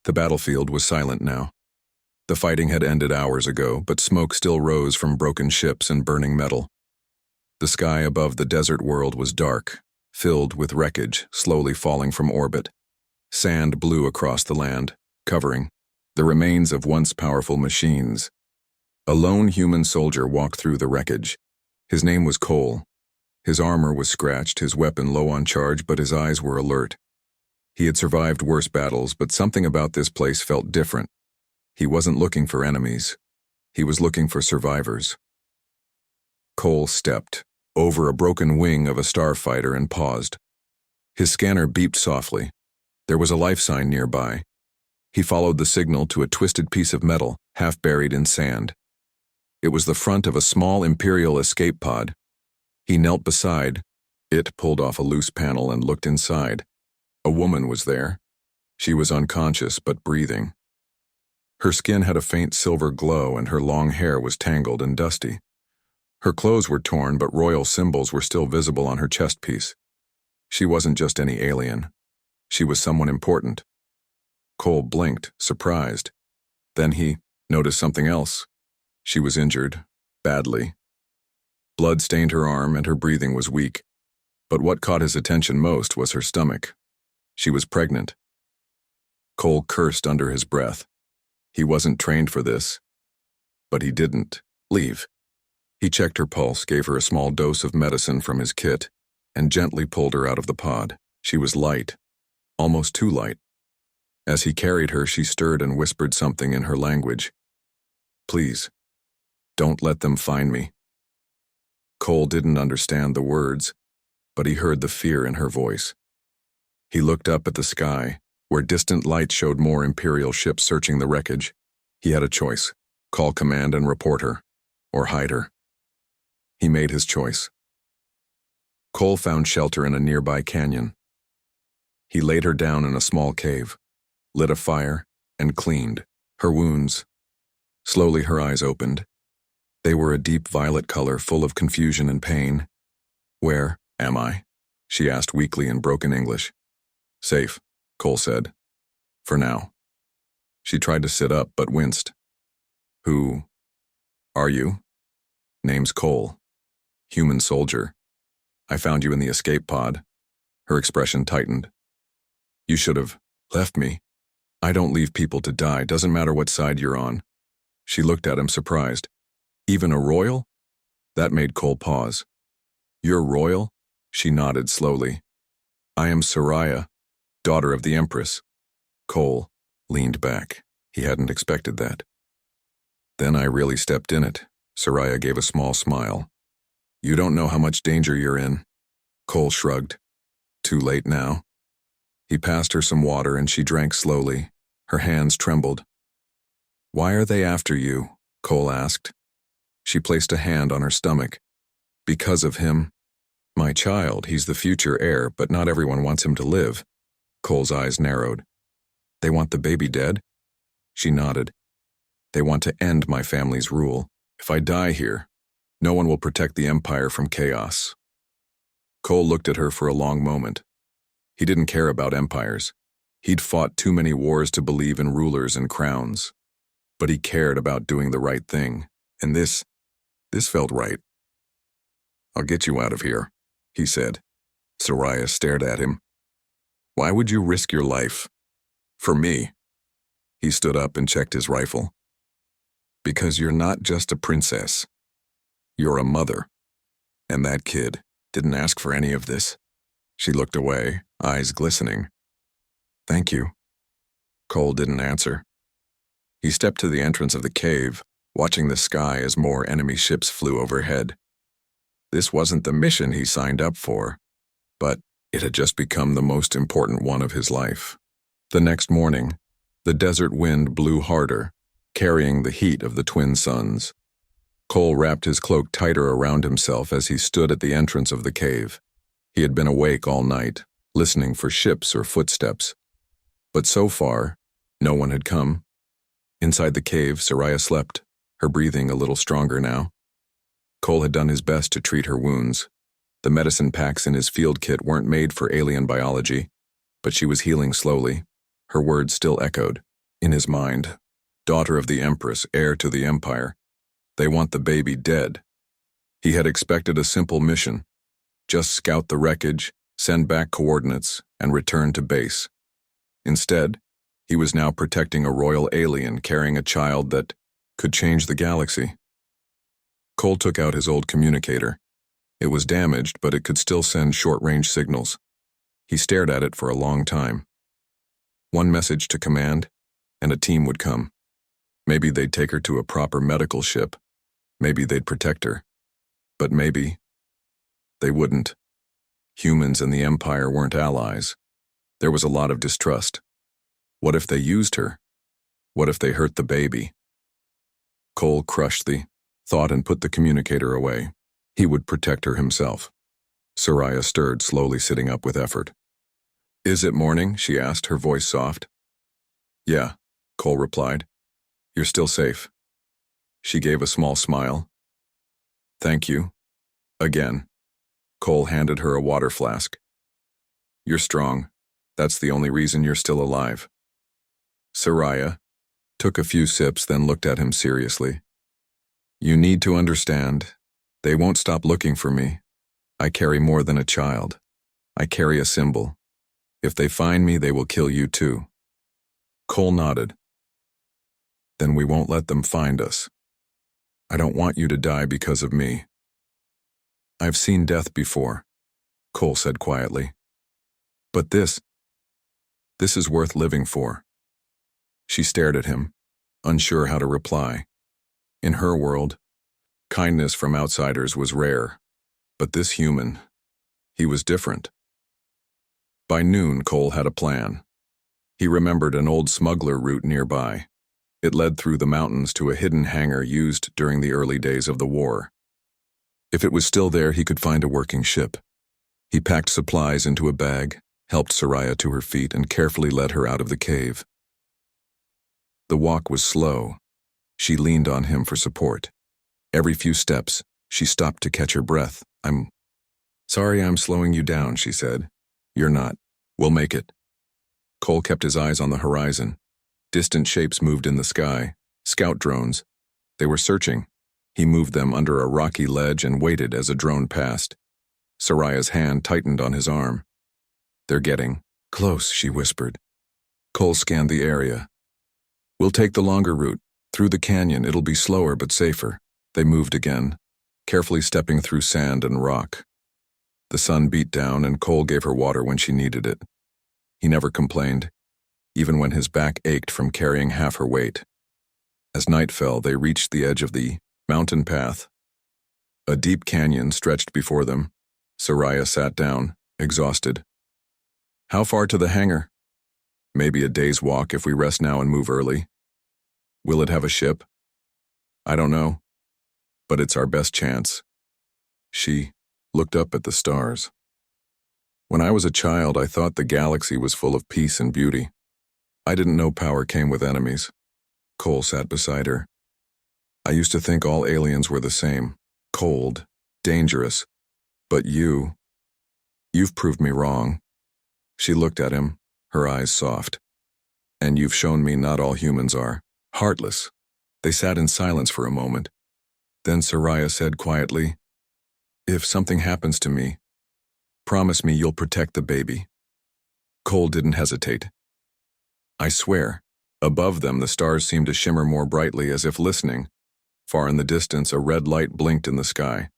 The battlefield was silent now. The fighting had ended hours ago, but smoke still rose from broken ships and burning metal. The sky above the desert world was dark, filled with wreckage slowly falling from orbit. Sand blew across the land, covering the remains of once powerful machines. A lone human soldier walked through the wreckage. His name was Cole. His armor was scratched, his weapon low on charge, but his eyes were alert. He had survived worse battles, but something about this place felt different. He wasn't looking for enemies. He was looking for survivors. Cole stepped over a broken wing of a starfighter and paused. His scanner beeped softly. There was a life sign nearby. He followed the signal to a twisted piece of metal, half buried in sand. It was the front of a small Imperial escape pod. He knelt beside it, pulled off a loose panel, and looked inside. A woman was there. She was unconscious but breathing. Her skin had a faint silver glow and her long hair was tangled and dusty. Her clothes were torn, but royal symbols were still visible on her chest piece. She wasn't just any alien. She was someone important. Cole blinked, surprised. Then he noticed something else. She was injured, badly. Blood stained her arm and her breathing was weak. But what caught his attention most was her stomach. She was pregnant. Cole cursed under his breath. He wasn't trained for this. But he didn't leave. He checked her pulse, gave her a small dose of medicine from his kit, and gently pulled her out of the pod. She was light, almost too light. As he carried her, she stirred and whispered something in her language. "Please, don't let them find me." Cole didn't understand the words, but he heard the fear in her voice. He looked up at the sky, where distant lights showed more Imperial ships searching the wreckage. He had a choice: call command and report her, or hide her. He made his choice. Cole found shelter in a nearby canyon. He laid her down in a small cave, lit a fire, and cleaned her wounds. Slowly her eyes opened. They were a deep violet color, full of confusion and pain. "Where am I?" she asked weakly in broken English. "Safe," Cole said. "For now." She tried to sit up, but winced. "Who are you?" "Name's Cole. Human soldier. I found you in the escape pod." Her expression tightened. "You should have left me. I don't leave people to die, doesn't matter what side you're on." She looked at him, surprised. "Even a royal?" That made Cole pause. "You're royal?" She nodded slowly. "I am Soraya, daughter of the Empress." Cole leaned back. He hadn't expected that. "Then I really stepped in it." Soraya gave a small smile. "You don't know how much danger you're in." Cole shrugged. "Too late now." He passed her some water and she drank slowly. Her hands trembled. "Why are they after you?" Cole asked. She placed a hand on her stomach. "Because of him. My child, he's the future heir, but not everyone wants him to live." Cole's eyes narrowed. "They want the baby dead?" She nodded. "They want to end my family's rule. If I die here, no one will protect the Empire from chaos." Cole looked at her for a long moment. He didn't care about empires. He'd fought too many wars to believe in rulers and crowns. But he cared about doing the right thing, and this felt right. "I'll get you out of here," he said. Soraya stared at him. "Why would you risk your life? For me?" He stood up and checked his rifle. "Because you're not just a princess. You're a mother. And that kid didn't ask for any of this." She looked away, eyes glistening. "Thank you." Cole didn't answer. He stepped to the entrance of the cave, watching the sky as more enemy ships flew overhead. This wasn't the mission he signed up for, but it had just become the most important one of his life. The next morning, the desert wind blew harder, carrying the heat of the twin suns. Cole wrapped his cloak tighter around himself as he stood at the entrance of the cave. He had been awake all night, listening for ships or footsteps. But so far, no one had come. Inside the cave, Soraya slept, her breathing a little stronger now. Cole had done his best to treat her wounds. The medicine packs in his field kit weren't made for alien biology, but she was healing slowly. Her words still echoed. In his mind, daughter of the Empress, heir to the Empire, they want the baby dead. He had expected a simple mission: just scout the wreckage, send back coordinates, and return to base. Instead, he was now protecting a royal alien carrying a child that could change the galaxy. Cole took out his old communicator. It was damaged, but it could still send short-range signals. He stared at it for a long time. One message to command, and a team would come. Maybe they'd take her to a proper medical ship. Maybe they'd protect her. But maybe they wouldn't. Humans and the Empire weren't allies. There was a lot of distrust. What if they used her? What if they hurt the baby? Cole crushed the thought and put the communicator away. He would protect her himself. Soraya stirred, slowly sitting up with effort. "Is it morning?" she asked, her voice soft. "Yeah," Cole replied. "You're still safe." She gave a small smile. "Thank you." Again. Cole handed her a water flask. "You're strong. That's the only reason you're still alive." Soraya took a few sips, then looked at him seriously. "You need to understand. They won't stop looking for me. I carry more than a child. I carry a symbol. If they find me, they will kill you too." Cole nodded. "Then we won't let them find us. I don't want you to die because of me." "I've seen death before," Cole said quietly. "But this is worth living for." She stared at him, unsure how to reply. In her world, kindness from outsiders was rare, but this human, he was different. By noon, Cole had a plan. He remembered an old smuggler route nearby. It led through the mountains to a hidden hangar used during the early days of the war. If it was still there, he could find a working ship. He packed supplies into a bag, helped Soraya to her feet, and carefully led her out of the cave. The walk was slow. She leaned on him for support. Every few steps, she stopped to catch her breath. "I'm sorry I'm slowing you down," she said. "You're not. We'll make it." Cole kept his eyes on the horizon. Distant shapes moved in the sky. Scout drones. They were searching. He moved them under a rocky ledge and waited as a drone passed. Soraya's hand tightened on his arm. "They're getting close," she whispered. Cole scanned the area. "We'll take the longer route. Through the canyon, it'll be slower but safer." They moved again, carefully stepping through sand and rock. The sun beat down, and Cole gave her water when she needed it. He never complained, even when his back ached from carrying half her weight. As night fell, they reached the edge of the mountain path. A deep canyon stretched before them. Soraya sat down, exhausted. "How far to the hangar?" "Maybe a day's walk if we rest now and move early." "Will it have a ship?" "I don't know, but it's our best chance." She looked up at the stars. "When I was a child, I thought the galaxy was full of peace and beauty. I didn't know power came with enemies." Cole sat beside her. "I used to think all aliens were the same, cold, dangerous. But you've proved me wrong." She looked at him, her eyes soft. "And you've shown me not all humans are heartless." They sat in silence for a moment. Then Soraya said quietly, "If something happens to me, promise me you'll protect the baby." Cole didn't hesitate. "I swear." Above them, the stars seemed to shimmer more brightly, as if listening. Far in the distance, a red light blinked in the sky.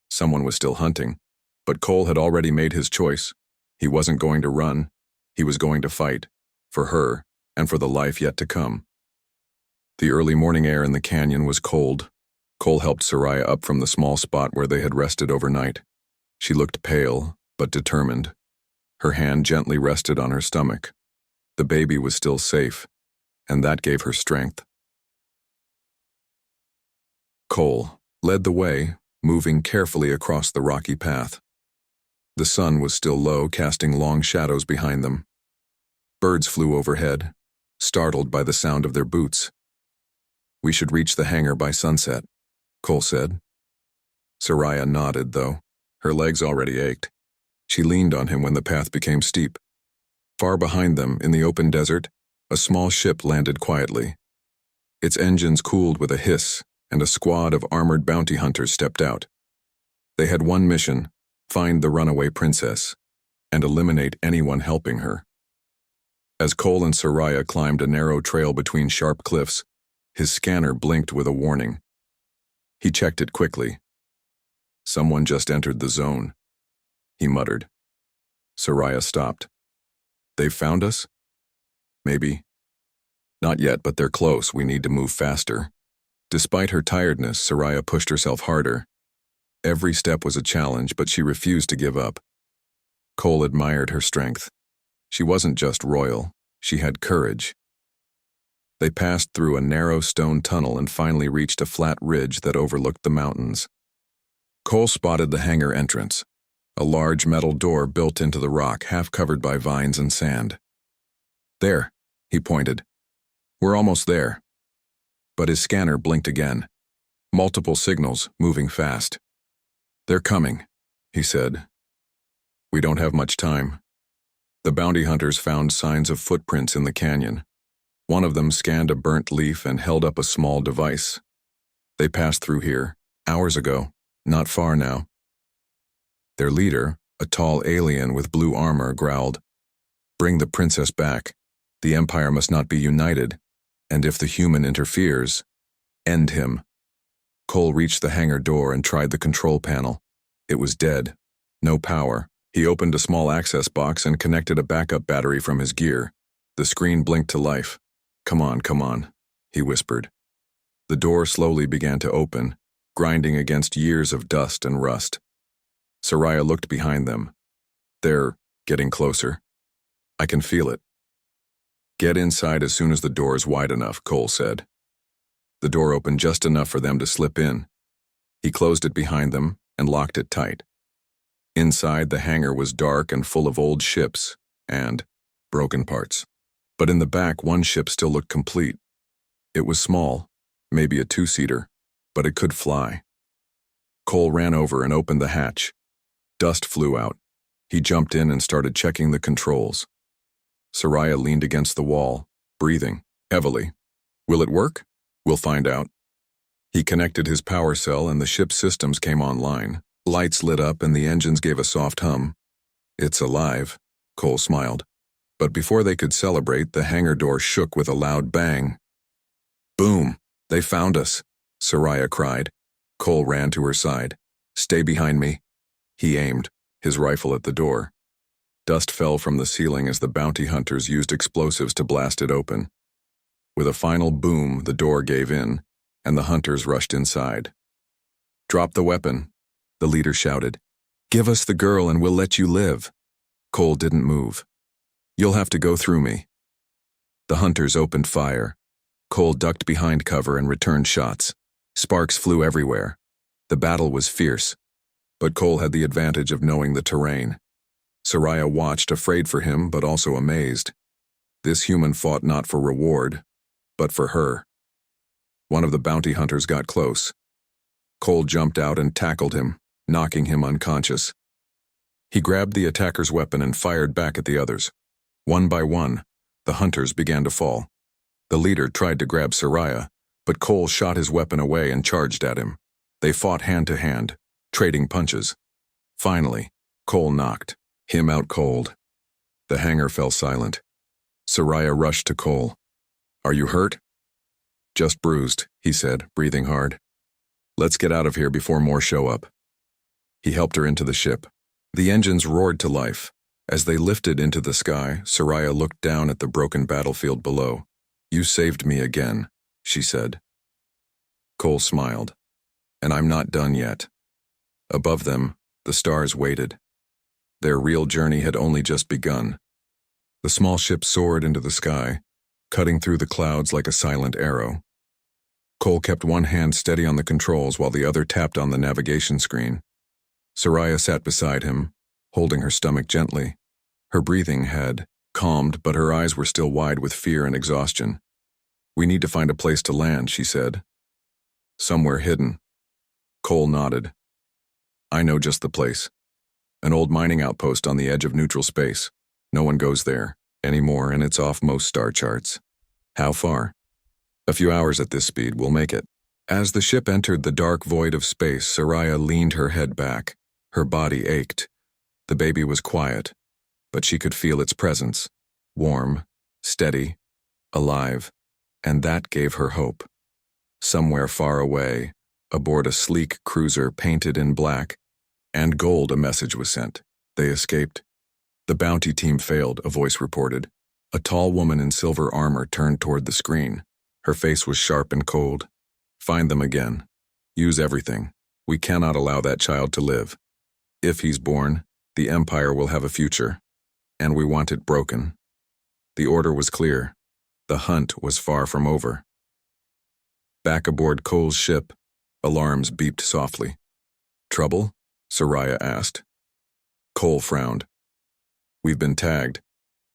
Someone was still hunting, but Cole had already made his choice. He wasn't going to run. He was going to fight, for her and for the life yet to come. The early morning air in the canyon was cold. Cole helped Soraya up from the small spot where they had rested overnight. She looked pale, but determined. Her hand gently rested on her stomach. The baby was still safe, and that gave her strength. Cole led the way, moving carefully across the rocky path. The sun was still low, casting long shadows behind them. Birds flew overhead, startled by the sound of their boots. "We should reach the hangar by sunset," Cole said. Soraya nodded, though. Her legs already ached. She leaned on him when the path became steep. Far behind them, in the open desert, A small ship landed quietly. Its engines cooled with a hiss, and a squad of armored bounty hunters stepped out. They had one mission: find the runaway princess, and eliminate anyone helping her. As Cole and Soraya climbed a narrow trail between sharp cliffs, his scanner blinked with a warning. He checked it quickly. Someone just entered the zone, he muttered. Soraya stopped. They've found us? Maybe. Not yet, but they're close. We need to move faster. Despite her tiredness, Soraya pushed herself harder. Every step was a challenge, but she refused to give up. Cole admired her strength. She wasn't just royal, she had courage. They passed through a narrow stone tunnel and finally reached a flat ridge that overlooked the mountains. Cole spotted the hangar entrance, a large metal door built into the rock, half covered by vines and sand. There, he pointed. We're almost there. But his scanner blinked again. Multiple signals, moving fast. They're coming, he said. We don't have much time. The bounty hunters found signs of footprints in the canyon. One of them scanned a burnt leaf and held up a small device. They passed through here, hours ago, not far now. Their leader, a tall alien with blue armor, growled, "Bring the princess back. The Empire must not be united, and if the human interferes, end him." Cole reached the hangar door and tried the control panel. It was dead. No power. He opened a small access box and connected a backup battery from his gear. The screen blinked to life. Come on, he whispered. The door slowly began to open, grinding against years of dust and rust. Soraya looked behind them. They're getting closer. I can feel it. Get inside as soon as the door is wide enough, Cole said. The door opened just enough for them to slip in. He closed it behind them and locked it tight. Inside, the hangar was dark and full of old ships and broken parts. But in the back, one ship still looked complete. It was small, maybe a two-seater, but it could fly. Cole ran over and opened the hatch. Dust flew out. He jumped in and started checking the controls. Soraya leaned against the wall, breathing heavily. Will it work? We'll find out. He connected his power cell and the ship's systems came online. Lights lit up and the engines gave a soft hum. It's alive, Cole smiled. But before they could celebrate, the hangar door shook with a loud bang. Boom! They found us, Soraya cried. Cole ran to her side. Stay behind me. He aimed, his rifle at the door. Dust fell from the ceiling as the bounty hunters used explosives to blast it open. With a final boom, the door gave in, and the hunters rushed inside. Drop the weapon, the leader shouted. Give us the girl and we'll let you live. Cole didn't move. You'll have to go through me. The hunters opened fire. Cole ducked behind cover and returned shots. Sparks flew everywhere. The battle was fierce, but Cole had the advantage of knowing the terrain. Soraya watched, afraid for him, but also amazed. This human fought not for reward, but for her. One of the bounty hunters got close. Cole jumped out and tackled him, knocking him unconscious. He grabbed the attacker's weapon and fired back at the others. One by one, the hunters began to fall. The leader tried to grab Soraya, but Cole shot his weapon away and charged at him. They fought hand to hand, trading punches. Finally, Cole knocked him out cold. The hangar fell silent. Soraya rushed to Cole. Are you hurt? Just bruised, he said, breathing hard. Let's get out of here before more show up. He helped her into the ship. The engines roared to life. As they lifted into the sky, Soraya looked down at the broken battlefield below. You saved me again, she said. Cole smiled. And I'm not done yet. Above them, the stars waited. Their real journey had only just begun. The small ship soared into the sky, cutting through the clouds like a silent arrow. Cole kept one hand steady on the controls while the other tapped on the navigation screen. Soraya sat beside him, holding her stomach gently. Her breathing had calmed, but her eyes were still wide with fear and exhaustion. We need to find a place to land, she said. Somewhere hidden. Cole nodded. I know just the place. An old mining outpost on the edge of neutral space. No one goes there. anymore, and it's off most star charts. How far? A few hours at this speed, we'll make it. As the ship entered the dark void of space, Soraya leaned her head back. Her body ached. The baby was quiet, but she could feel its presence. Warm, steady, alive, and that gave her hope. Somewhere far away, aboard a sleek cruiser painted in black and gold, a message was sent. They escaped. The bounty team failed, a voice reported. A tall woman in silver armor turned toward the screen. Her face was sharp and cold. Find them again. Use everything. We cannot allow that child to live. If he's born, the Empire will have a future, and we want it broken. The order was clear. The hunt was far from over. Back aboard Cole's ship, alarms beeped softly. Trouble? Soraya asked. Cole frowned. We've been tagged.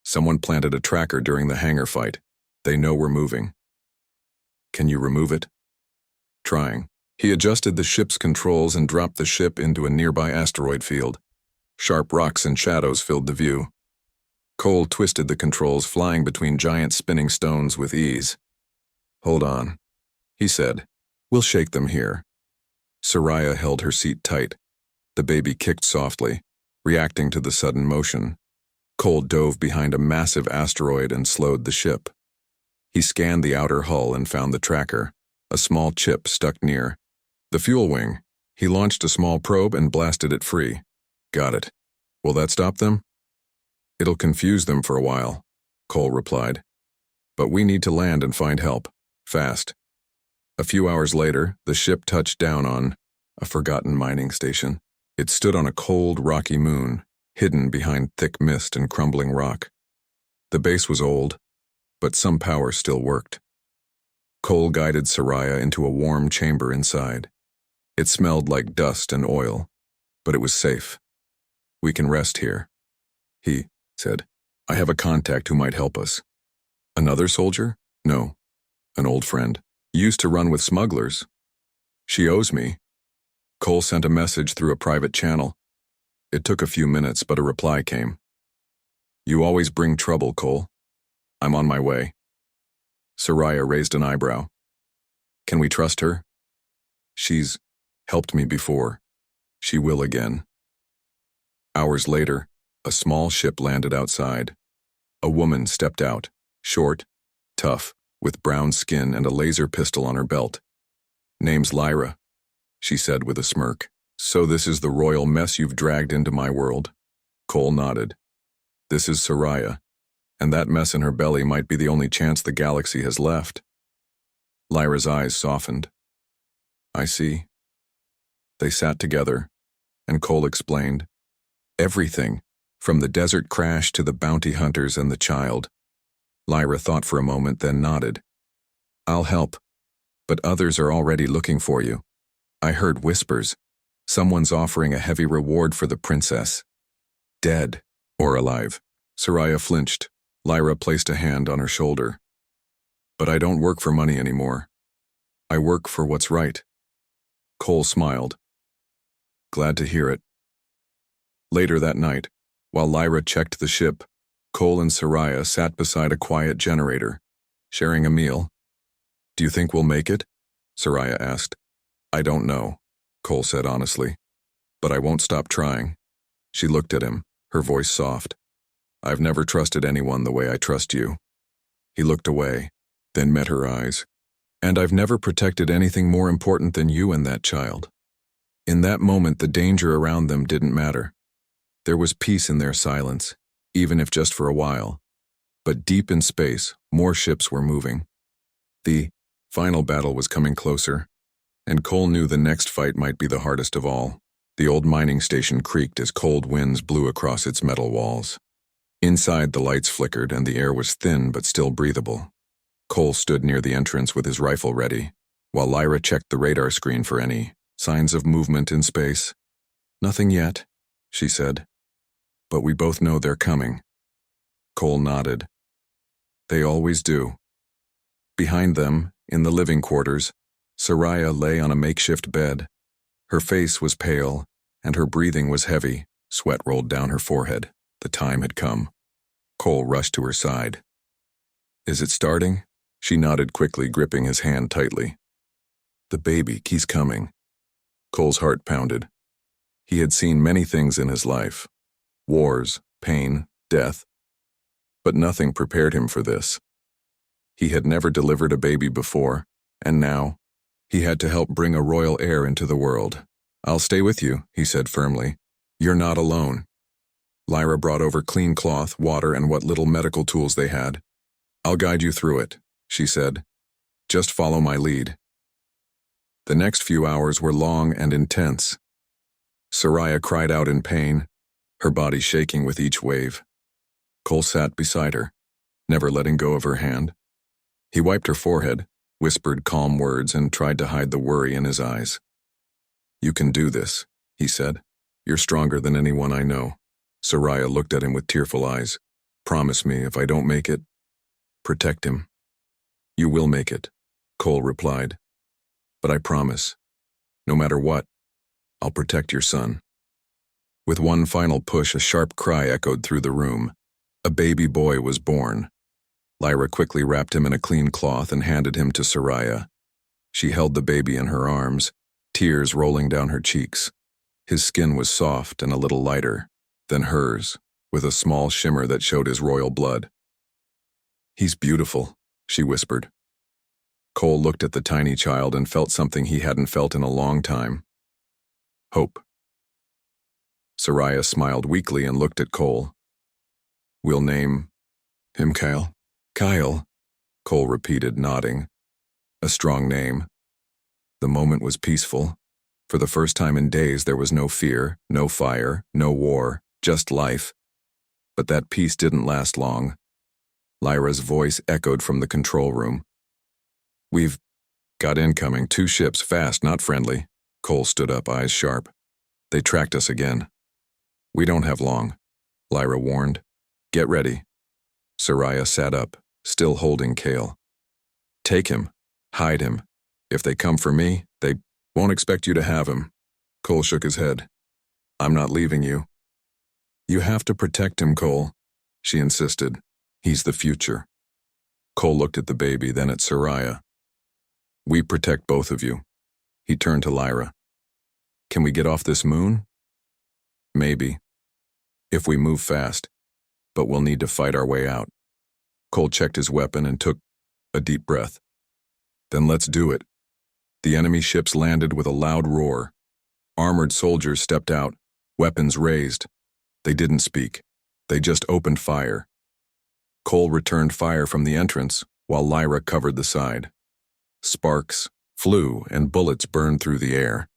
Someone planted a tracker during the hangar fight. They know we're moving. Can you remove it? Trying. He adjusted the ship's controls and dropped the ship into a nearby asteroid field. Sharp rocks and shadows filled the view. Cole twisted the controls, flying between giant spinning stones with ease. Hold on, he said. We'll shake them here. Soraya held her seat tight. The baby kicked softly, reacting to the sudden motion. Cole dove behind a massive asteroid and slowed the ship. He scanned the outer hull and found the tracker, a small chip stuck near. The fuel wing. He launched a small probe and blasted it free. Got it. Will that stop them? It'll confuse them for a while, Cole replied. But we need to land and find help. Fast. A few hours later, the ship touched down on a forgotten mining station. It stood on a cold, rocky moon, hidden behind thick mist and crumbling rock. The base was old, but some power still worked. Cole guided Soraya into a warm chamber inside. It smelled like dust and oil, but it was safe. We can rest here, he said. I have a contact who might help us. Another soldier? No, an old friend. Used to run with smugglers. She owes me. Cole sent a message through a private channel. It took a few minutes, but a reply came. You always bring trouble, Cole. I'm on my way. Soraya raised an eyebrow. Can we trust her? She's helped me before. She will again. Hours later, a small ship landed outside. A woman stepped out, short, tough, with brown skin and a laser pistol on her belt. Name's Lyra, she said with a smirk. So this is the royal mess you've dragged into my world? Cole nodded. This is Soraya, and that mess in her belly might be the only chance the galaxy has left. Lyra's eyes softened. I see. They sat together, and Cole explained. Everything, from the desert crash to the bounty hunters and the child. Lyra thought for a moment, then nodded. I'll help, but others are already looking for you. I heard whispers. Someone's offering a heavy reward for the princess. Dead or alive. Soraya flinched. Lyra placed a hand on her shoulder. But I don't work for money anymore. I work for what's right. Cole smiled. Glad to hear it. Later that night, while Lyra checked the ship, Cole and Soraya sat beside a quiet generator, sharing a meal. Do you think we'll make it? Soraya asked. I don't know, Cole said honestly, but I won't stop trying. She looked at him, her voice soft. I've never trusted anyone the way I trust you. He looked away, then met her eyes. And I've never protected anything more important than you and that child. In that moment, the danger around them didn't matter. There was peace in their silence, even if just for a while. But deep in space, more ships were moving. The final battle was coming closer, and Cole knew the next fight might be the hardest of all. The old mining station creaked as cold winds blew across its metal walls. Inside, the lights flickered and the air was thin but still breathable. Cole stood near the entrance with his rifle ready, while Lyra checked the radar screen for any signs of movement in space. Nothing yet, she said. But we both know they're coming. Cole nodded. They always do. Behind them, in the living quarters, Soraya lay on a makeshift bed. Her face was pale, and her breathing was heavy. Sweat rolled down her forehead. The time had come. Cole rushed to her side. Is it starting? She nodded quickly, gripping his hand tightly. The baby, he's coming. Cole's heart pounded. He had seen many things in his life. Wars, pain, death. But nothing prepared him for this. He had never delivered a baby before, and now, he had to help bring a royal heir into the world. I'll stay with you, he said firmly. You're not alone. Lyra brought over clean cloth, water, and what little medical tools they had. I'll guide you through it, she said. Just follow my lead. The next few hours were long and intense. Soraya cried out in pain, her body shaking with each wave. Cole sat beside her, never letting go of her hand. He wiped her forehead, whispered calm words, and tried to hide the worry in his eyes. You can do this, he said. You're stronger than anyone I know. Soraya looked at him with tearful eyes. Promise me if I don't make it. Protect him. You will make it, Cole replied. But I promise, no matter what, I'll protect your son. With one final push, a sharp cry echoed through the room. A baby boy was born. Lyra quickly wrapped him in a clean cloth and handed him to Soraya. She held the baby in her arms, tears rolling down her cheeks. His skin was soft and a little lighter than hers, with a small shimmer that showed his royal blood. He's beautiful, she whispered. Cole looked at the tiny child and felt something he hadn't felt in a long time. Hope. Soraya smiled weakly and looked at Cole. We'll name him Kyle. Kyle, Cole repeated, nodding. A strong name. The moment was peaceful. For the first time in days, there was no fear, no fire, no war, just life. But that peace didn't last long. Lyra's voice echoed from the control room. We've got incoming, 2 ships, fast, not friendly. Cole stood up, eyes sharp. They tracked us again. We don't have long, Lyra warned. Get ready. Soraya sat up, still holding Kale. Take him. Hide him. If they come for me, they won't expect you to have him. Cole shook his head. I'm not leaving you. You have to protect him, Cole, she insisted. He's the future. Cole looked at the baby, then at Soraya. We protect both of you. He turned to Lyra. Can we get off this moon? Maybe. If we move fast. But we'll need to fight our way out. Cole checked his weapon and took a deep breath. Then let's do it. The enemy ships landed with a loud roar. Armored soldiers stepped out, weapons raised. They didn't speak. They just opened fire. Cole returned fire from the entrance, while Lyra covered the side. Sparks flew and bullets burned through the air.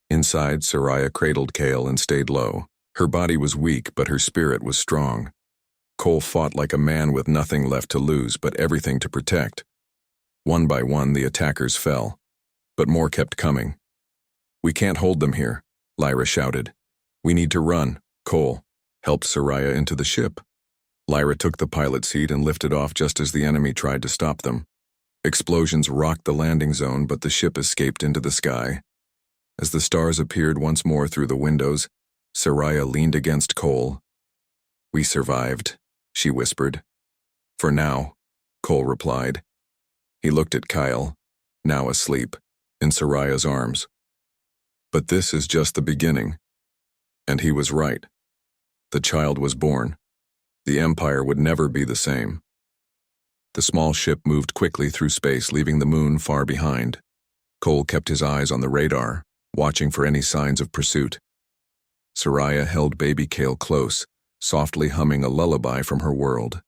Inside, Soraya cradled Kale and stayed low. Her body was weak, but her spirit was strong. Cole fought like a man with nothing left to lose but everything to protect. One by one, the attackers fell, but more kept coming. We can't hold them here, Lyra shouted. We need to run. Cole helped Soraya into the ship. Lyra took the pilot seat and lifted off just as the enemy tried to stop them. Explosions rocked the landing zone, but the ship escaped into the sky. As the stars appeared once more through the windows, Soraya leaned against Cole. We survived, she whispered. For now, Cole replied. He looked at Kyle, now asleep, in Soraya's arms. But this is just the beginning. And he was right. The child was born. The Empire would never be the same. The small ship moved quickly through space, leaving the moon far behind. Cole kept his eyes on the radar, watching for any signs of pursuit. Soraya held baby Kale close, softly humming a lullaby from her world.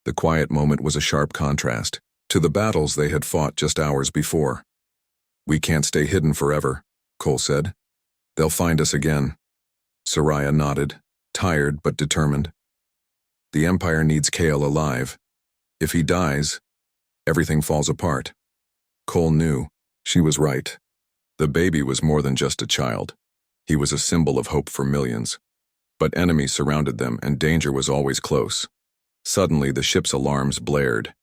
The quiet moment was a sharp contrast to the battles they had fought just hours before. We can't stay hidden forever, Cole said. They'll find us again. Soraya nodded, tired but determined. The Empire needs Kale alive. If he dies, everything falls apart. Cole knew she was right. The baby was more than just a child. He was a symbol of hope for millions. But enemies surrounded them, and danger was always close. Suddenly, the ship's alarms blared.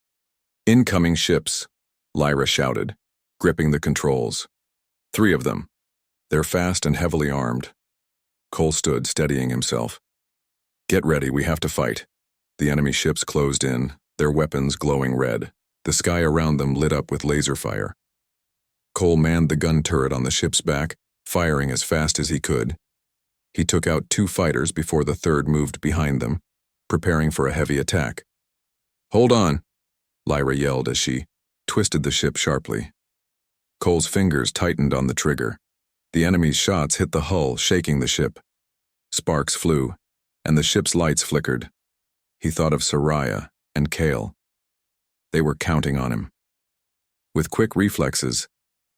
Incoming ships, Lyra shouted, gripping the controls. 3 of them. They're fast and heavily armed. Cole stood, steadying himself. Get ready, we have to fight. The enemy ships closed in, their weapons glowing red. The sky around them lit up with laser fire. Cole manned the gun turret on the ship's back, firing as fast as he could. He took out 2 fighters before the third moved behind them, preparing for a heavy attack. "Hold on," Lyra yelled as she twisted the ship sharply. Cole's fingers tightened on the trigger. The enemy's shots hit the hull, shaking the ship. Sparks flew, and the ship's lights flickered. He thought of Soraya and Kale. They were counting on him. With quick reflexes,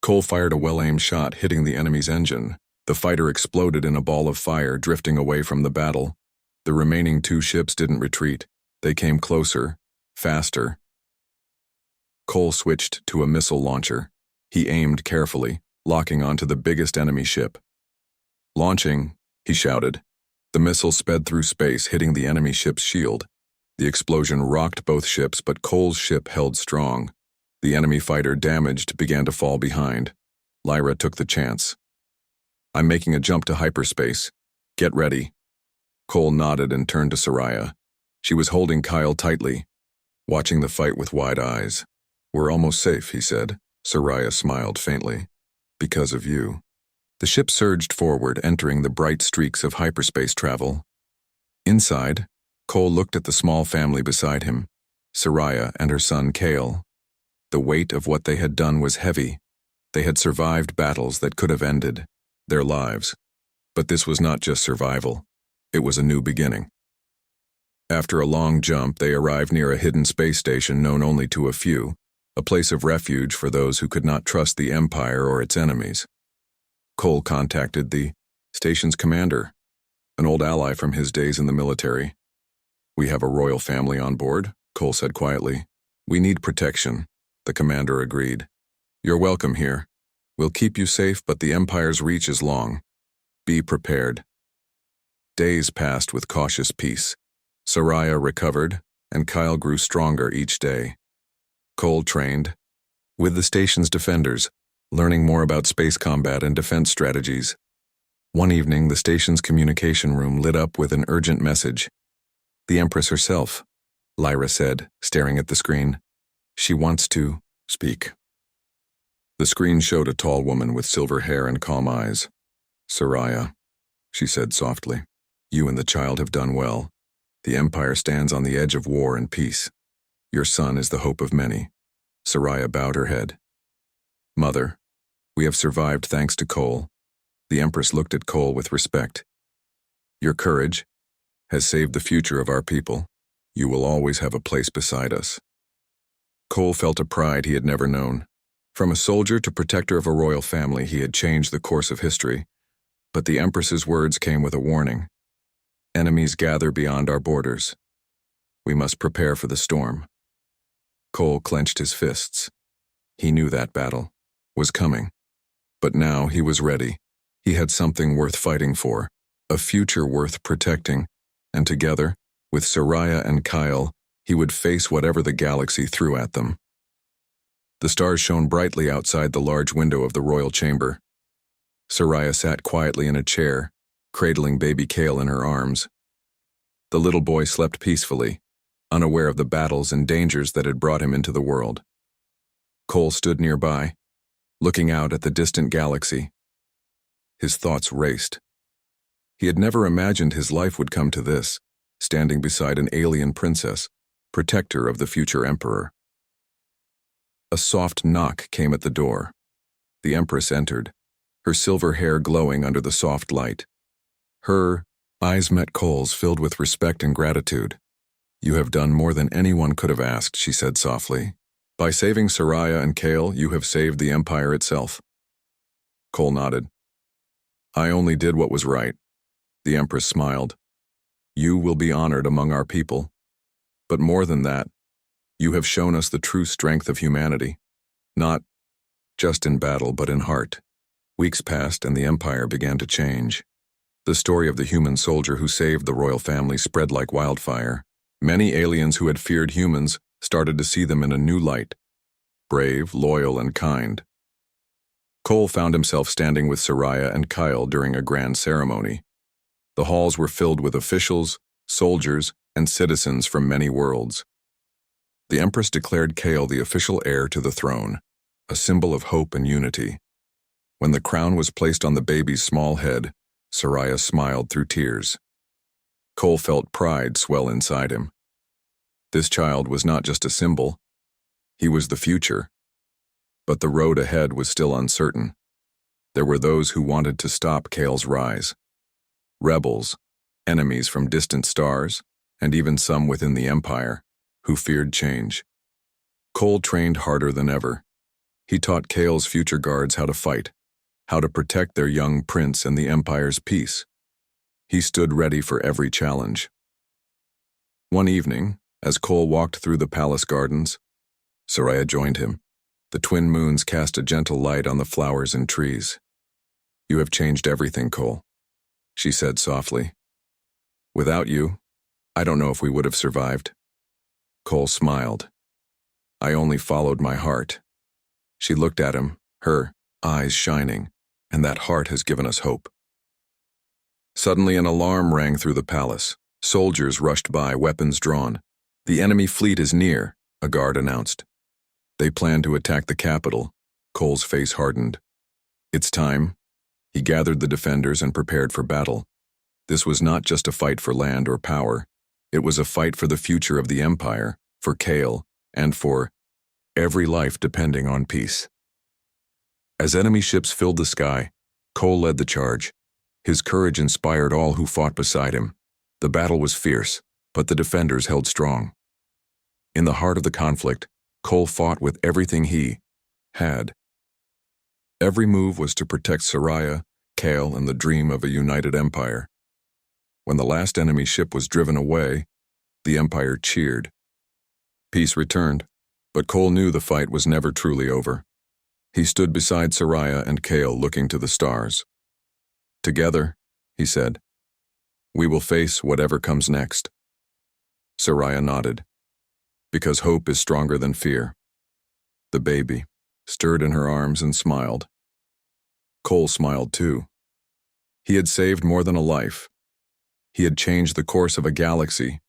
Cole fired a well-aimed shot, hitting the enemy's engine. The fighter exploded in a ball of fire, drifting away from the battle. The remaining 2 ships didn't retreat. They came closer, faster. Cole switched to a missile launcher. He aimed carefully, locking onto the biggest enemy ship. "Launching," he shouted. The missile sped through space, hitting the enemy ship's shield. The explosion rocked both ships, but Cole's ship held strong. The enemy fighter, damaged, began to fall behind. Lyra took the chance. "I'm making a jump to hyperspace. Get ready." Cole nodded and turned to Soraya. She was holding Kyle tightly, watching the fight with wide eyes. "We're almost safe," he said. Soraya smiled faintly. "Because of you." The ship surged forward, entering the bright streaks of hyperspace travel. Inside, Cole looked at the small family beside him, Soraya and her son Kale. The weight of what they had done was heavy. They had survived battles that could have ended their lives. But this was not just survival. It was a new beginning. After a long jump, they arrived near a hidden space station known only to a few, a place of refuge for those who could not trust the Empire or its enemies. Cole contacted the station's commander, an old ally from his days in the military. "We have a royal family on board," Cole said quietly. "We need protection," the commander agreed. "You're welcome here. We'll keep you safe, but the Empire's reach is long. Be prepared." Days passed with cautious peace. Soraya recovered, and Kyle grew stronger each day. Cole trained with the station's defenders, learning more about space combat and defense strategies. One evening, the station's communication room lit up with an urgent message. "The Empress herself," Lyra said, staring at the screen. "She wants to speak." The screen showed a tall woman with silver hair and calm eyes. "Soraya," she said softly, "you and the child have done well. The Empire stands on the edge of war and peace. Your son is the hope of many." Soraya bowed her head. "Mother, we have survived thanks to Cole." The Empress looked at Cole with respect. "Your courage has saved the future of our people. You will always have a place beside us." Cole felt a pride he had never known. From a soldier to protector of a royal family, he had changed the course of history. But the Empress's words came with a warning. "Enemies gather beyond our borders. We must prepare for the storm." Cole clenched his fists. He knew that battle was coming. But now he was ready. He had something worth fighting for, a future worth protecting, and together, with Soraya and Kyle, he would face whatever the galaxy threw at them. The stars shone brightly outside the large window of the royal chamber. Soraya sat quietly in a chair, cradling baby Kale in her arms. The little boy slept peacefully, unaware of the battles and dangers that had brought him into the world. Cole stood nearby, looking out at the distant galaxy. His thoughts raced. He had never imagined his life would come to this, standing beside an alien princess, protector of the future emperor. A soft knock came at the door. The Empress entered, her silver hair glowing under the soft light. Her eyes met Cole's, filled with respect and gratitude. "You have done more than anyone could have asked," she said softly. "By saving Soraya and Kale, you have saved the Empire itself." Cole nodded. "I only did what was right." The Empress smiled. "You will be honored among our people. But more than that, you have shown us the true strength of humanity, not just in battle but in heart." Weeks passed and the Empire began to change. The story of the human soldier who saved the royal family spread like wildfire. Many aliens who had feared humans started to see them in a new light, brave, loyal, and kind. Cole found himself standing with Soraya and Kyle during a grand ceremony. The halls were filled with officials, soldiers, and citizens from many worlds. The Empress declared Kale the official heir to the throne, a symbol of hope and unity. When the crown was placed on the baby's small head, Soraya smiled through tears. Cole felt pride swell inside him. This child was not just a symbol, he was the future. But the road ahead was still uncertain. There were those who wanted to stop Kale's rise. Rebels, enemies from distant stars, and even some within the Empire, who feared change. Cole trained harder than ever. He taught Kale's future guards how to fight, how to protect their young prince and the Empire's peace. He stood ready for every challenge. One evening, as Cole walked through the palace gardens, Soraya joined him. The twin moons cast a gentle light on the flowers and trees. "You have changed everything, Cole," she said softly. "Without you, I don't know if we would have survived." Cole smiled. "I only followed my heart." She looked at him, her eyes shining, "and that heart has given us hope." Suddenly an alarm rang through the palace. Soldiers rushed by, weapons drawn. "The enemy fleet is near," a guard announced. They planned to attack the capital. Cole's face hardened. "It's time." He gathered the defenders and prepared for battle. This was not just a fight for land or power. It was a fight for the future of the Empire, for Kale, and for every life depending on peace. As enemy ships filled the sky, Cole led the charge. His courage inspired all who fought beside him. The battle was fierce, but the defenders held strong. In the heart of the conflict, Cole fought with everything he had. Every move was to protect Soraya, Kale, and the dream of a united empire. When the last enemy ship was driven away, the Empire cheered. Peace returned, but Cole knew the fight was never truly over. He stood beside Soraya and Kale looking to the stars. "Together," he said, "we will face whatever comes next." Soraya nodded. "Because hope is stronger than fear." The baby stirred in her arms and smiled. Cole smiled too. He had saved more than a life. He had changed the course of a galaxy,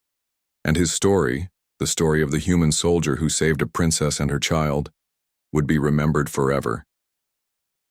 and his story, the story of the human soldier who saved a princess and her child, would be remembered forever.